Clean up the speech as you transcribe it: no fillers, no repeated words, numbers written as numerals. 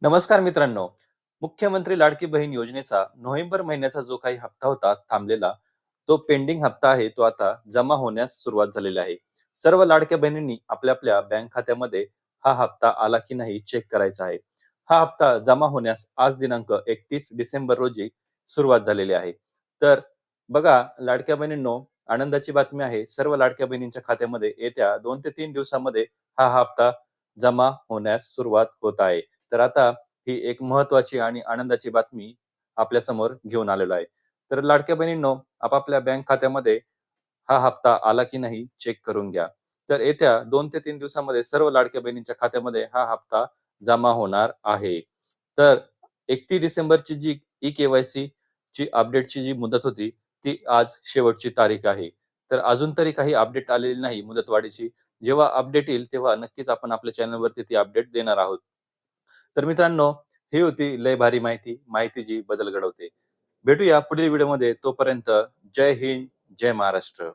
नमस्कार मित्रांनो. मुख्यमंत्री लाडकी बहीण योजनेचा नोव्हेंबर महिन्याचा जो काही हप्ता होता थांबलेला, तो पेंडिंग हप्ता आहे. तो आता जमा होण्यास सुरुवात झालेली आहे. सर्व लाडक्या बहिणींनी आपल्या बँक खात्यामध्ये हा हप्ता आला की नाही चेक करायचा आहे. हा हप्ता जमा होण्यास आज दिनांक 31 डिसेंबर रोजी सुरुवात झालेली आहे. तर बघा लाडक्या बहिणींनो, आनंदाची बातमी आहे. सर्व लाडक्या बहिणींच्या खात्यामध्ये येत्या 2 ते 3 दिवसामध्ये हा हप्ता जमा होण्यास सुरुवात होत आहे. तर आता ही एक महत्त्वाची आणि आनंदाची बातमी आपल्या समोर घेऊन आलेलो आहे. तर लाडक्या बहिणींनो, आपापल्या बँक खात्यामध्ये हा हप्ता आला की नाही चेक करून घ्या. तर येत्या 2 ते 3 दिवसामध्ये सर्व लाडक्या बहिणींच्या खात्यामध्ये हा हप्ता जमा होणार आहे. तर 31 डिसेंबरची जी ई-के-वाय-सी ची अपडेटची जी मुदत होती, ती आज शेवटची तारीख आहे. तर अजून तरी काही अपडेट आलेली नाही मुदतवाढीची. जेव्हा अपडेट येईल तेव्हा नक्कीच आपण आपल्या चॅनलवरती ती अपडेट देणार आहोत. तर मित्रांनो, ही होती लय भारी माहिती, माहिती जी बदल घडवते. भेटूया पुढील व्हिडिओमध्ये. तोपर्यंत जय हिंद, जय महाराष्ट्र.